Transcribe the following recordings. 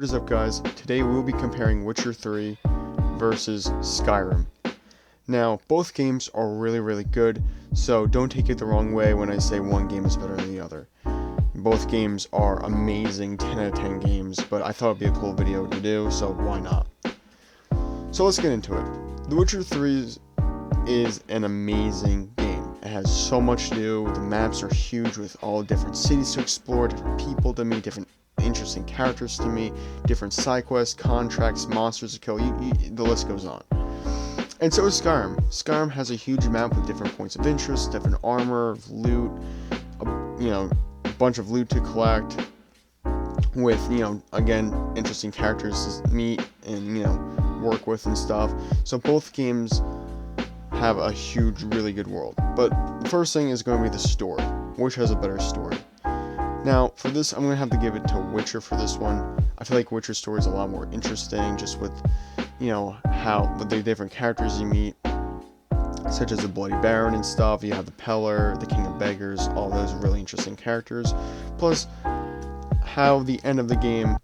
What is up, guys? Today we will be comparing Witcher 3 versus Skyrim. Now, both games are really good, so don't take it the wrong way when I say one game is better than the other. Both games are amazing 10 out of 10 games, but I thought it'd be a cool video to do, so why not? So let's get into it. The Witcher 3 is an amazing game. It has so much to do. The maps are huge with all different cities to explore, different people to meet, different interesting characters to meet, different side quests, contracts, monsters to kill, the list goes on. And so is Skyrim. Skyrim has a huge map with different points of interest, different armor, loot, a bunch of loot to collect, with, again, interesting characters to meet and, work with and stuff. So both games have a huge, really good world. But the first thing is going to be the story. Which has a better story? Now, for this, I'm going to have to give it to Witcher for this one. I feel like Witcher's story is a lot more interesting, just with, with the different characters you meet, such as the Bloody Baron and stuff. You have the Peller, the King of Beggars, all those really interesting characters. Plus, how the end of the game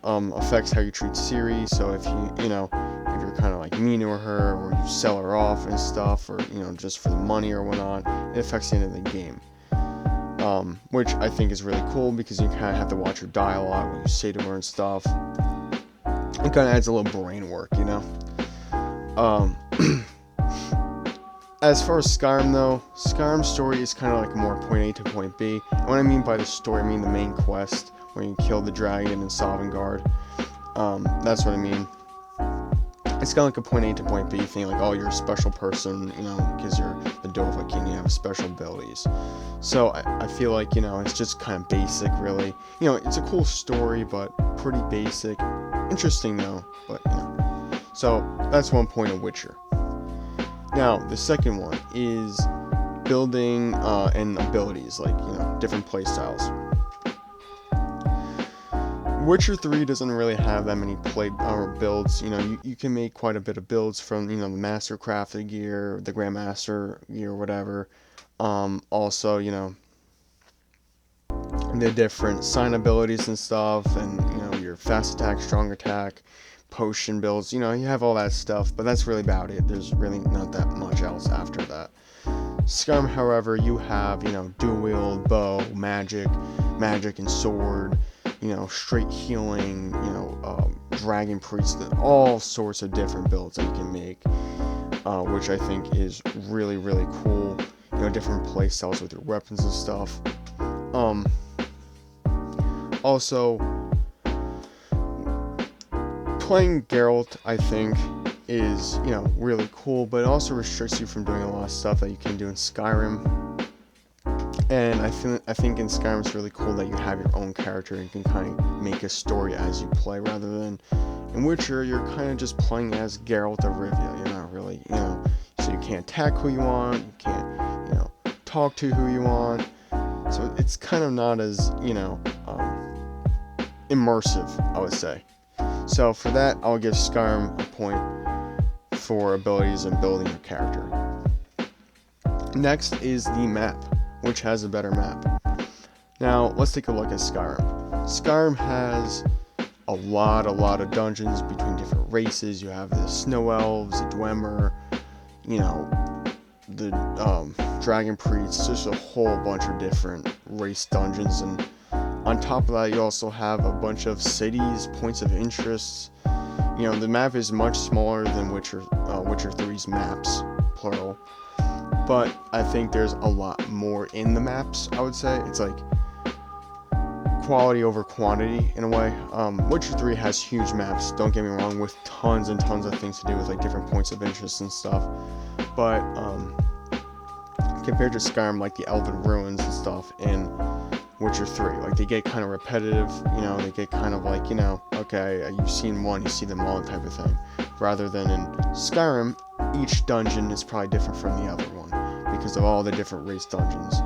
affects how you treat Ciri. So if if you're kind of like mean to her, or you sell her off and stuff, or, just for the money or whatnot, it affects the end of the game. Which I think is really cool, because you kind of have to watch her dialogue, what you say to her and stuff. It kind of adds a little brain work, As far as Skyrim, though, Skyrim's story is kind of like more point A to point B. And what I mean by the story, I mean the main quest, where you kill the dragon in Sovngarde. That's what I mean. It's kind of like a point A to point B thing, like, oh, you're a special person, because you're the Dovahkiin, you have special abilities. So I feel like, it's just kind of basic, really. It's a cool story, but pretty basic. Interesting, though, but, So that's one point of Witcher. Now, the second one is building and abilities, like, different playstyles. Witcher 3 doesn't really have that many builds. You can make quite a bit of builds from, the Master Crafted gear, the Grandmaster gear, whatever. Also, the different sign abilities and stuff, and, your fast attack, strong attack, potion builds. You have all that stuff, but that's really about it. There's really not that much else after that. Skyrim, however, you have, dual wield, bow, magic and sword, straight healing, dragon priest, all sorts of different builds that you can make, which I think is really cool. Different play styles with your weapons and stuff. Also, playing Geralt, I think, is, really cool, but it also restricts you from doing a lot of stuff that you can do in Skyrim. And I think in Skyrim it's really cool that you have your own character and you can kind of make a story as you play, rather than in Witcher, you're kind of just playing as Geralt of Rivia. You're not really, so you can't attack who you want, you can't, talk to who you want. So it's kind of not as, immersive, I would say. So for that, I'll give Skyrim a point for abilities and building your character. Next is the map, which has a better map. Now, let's take a look at Skyrim. Skyrim has a lot of dungeons between different races. You have the Snow Elves, the Dwemer, the Dragon Priests, just a whole bunch of different race dungeons. And on top of that, you also have a bunch of cities, points of interest. The map is much smaller than Witcher 3's maps, plural. But I think there's a lot more in the maps, I would say. It's like quality over quantity, in a way. Witcher 3 has huge maps, don't get me wrong, with tons and tons of things to do with, like, different points of interest and stuff. But compared to Skyrim, like the Elven Ruins and stuff in Witcher 3, like, they get kind of repetitive, they get kind of like, okay, you've seen one, you see them all, type of thing. Rather than in Skyrim, each dungeon is probably different from the other one, because of all the different race dungeons.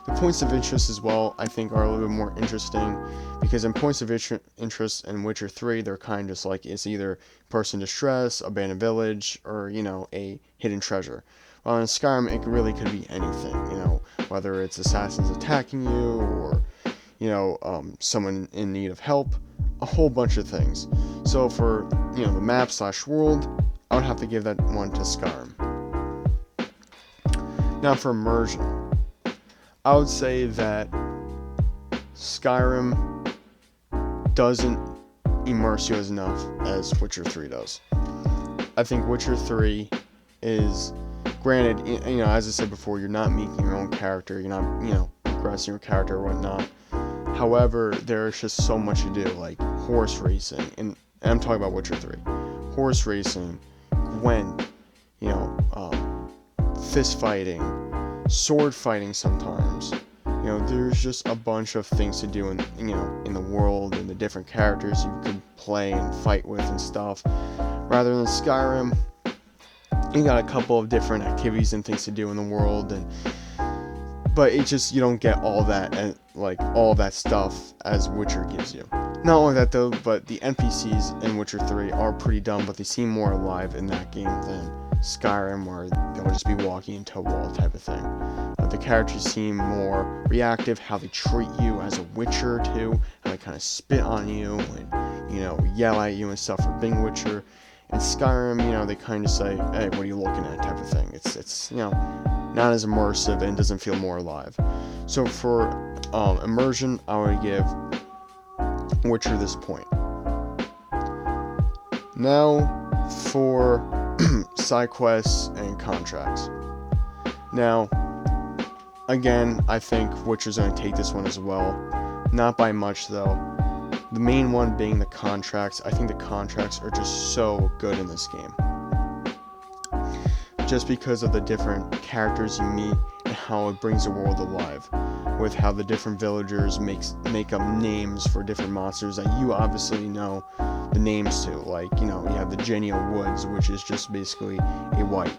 The points of interest as well, I think, are a little bit more interesting, because in points of interest in Witcher 3, they're kind of just like, it's either person distress, abandoned village, or, a hidden treasure. While in Skyrim, it really could be anything, whether it's assassins attacking you, or, someone in need of help. a whole bunch of things. So for, the map/world, I would have to give that one to Skyrim. Now for immersion, I would say that Skyrim doesn't immerse you as enough as Witcher 3 does. I think Witcher 3 is, granted, as I said before, you're not making your own character, you're not, progressing your character or whatnot. However, there's just so much to do, like horse racing, and I'm talking about Witcher 3. Horse racing, Gwent, fist fighting, sword fighting sometimes. There's just a bunch of things to do in the world and the different characters you can play and fight with and stuff. Rather than Skyrim, you got a couple of different activities and things to do in the world, but it just, you don't get all that and all that stuff as Witcher gives you. Not only that though, but the NPCs in Witcher 3 are pretty dumb, but they seem more alive in that game than Skyrim, where they'll just be walking into a wall type of thing. The characters seem more reactive, how they treat you as a Witcher too, how they kind of spit on you and yell at you and stuff for being Witcher. In Skyrim, they kind of say, "Hey, what are you looking at?" type of thing. It's not as immersive and doesn't feel more alive. So for immersion, I would give Witcher this point. Now for side quests and contracts. Now, again, I think Witcher's going to take this one as well. Not by much though. The main one being the contracts. I think the contracts are just so good in this game. Just because of the different characters you meet and how it brings the world alive. With how the different villagers make up names for different monsters that you obviously know the names to. Like, you have the Genial Woods, which is just basically a white.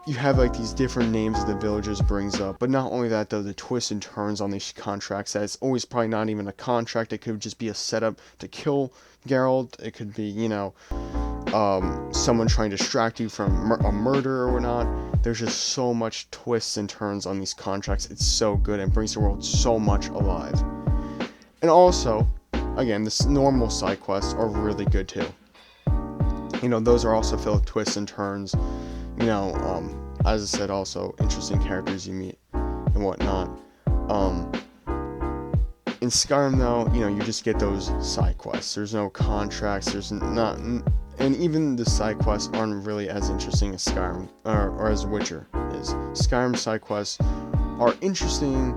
You have these different names that the villagers brings up, but not only that though, the twists and turns on these contracts, that it's always probably not even a contract. It could just be a setup to kill Geralt. It could be, someone trying to distract you from a murder or whatnot. There's just so much twists and turns on these contracts. It's so good and brings the world so much alive. And also, again, the normal side quests are really good too. Those are also filled with twists and turns. As I said, also interesting characters you meet and whatnot. In Skyrim though, you just get those side quests. There's no contracts. There's not, and even the side quests aren't really as interesting as Skyrim or as Witcher is. Skyrim side quests are interesting,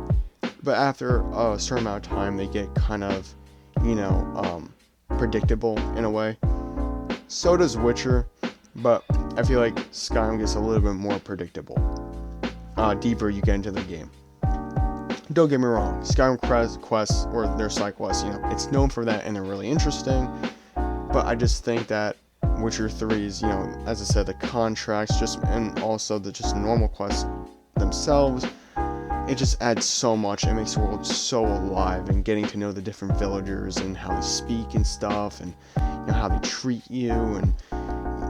but after a certain amount of time, they get kind of, predictable in a way. So does Witcher, but I feel like Skyrim gets a little bit more predictable. Deeper you get into the game. Don't get me wrong, Skyrim quests, or their side quests, it's known for that and they're really interesting, but I just think that Witcher 3's, as I said, the contracts, and also the just normal quests themselves, it just adds so much. It makes the world so alive, and getting to know the different villagers and how they speak and stuff, and how they treat you, and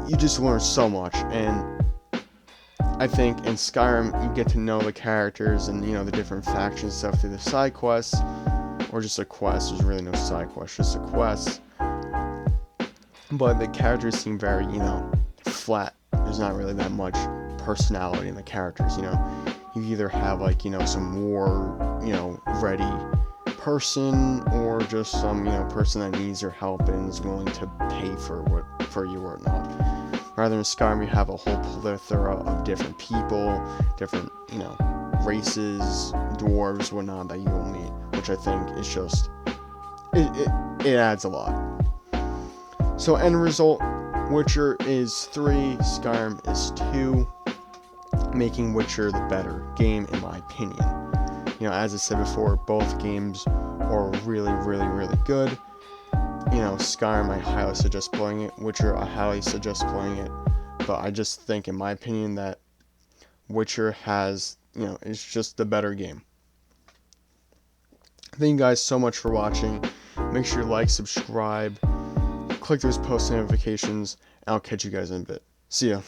you just learn so much. And I think in Skyrim you get to know the characters and the different factions stuff through the side quests, or just a quest. There's really no side quest, just a quest. But the characters seem very, flat. There's not really that much personality in the characters. You either have some war, ready person, or just some, person that needs your help and is willing to pay for you or not. Rather than Skyrim, you have a whole plethora of different people, different, races, dwarves, whatnot, that you will meet, which I think is just, it adds a lot. So end result, Witcher is 3, Skyrim is 2, making Witcher the better game in my opinion. As I said before, both games are really, really, really good. Skyrim, I highly suggest playing it. Witcher, I highly suggest playing it. But I just think, in my opinion, that Witcher has, it's just the better game. Thank you guys so much for watching. Make sure you like, subscribe, click those post notifications, and I'll catch you guys in a bit. See ya.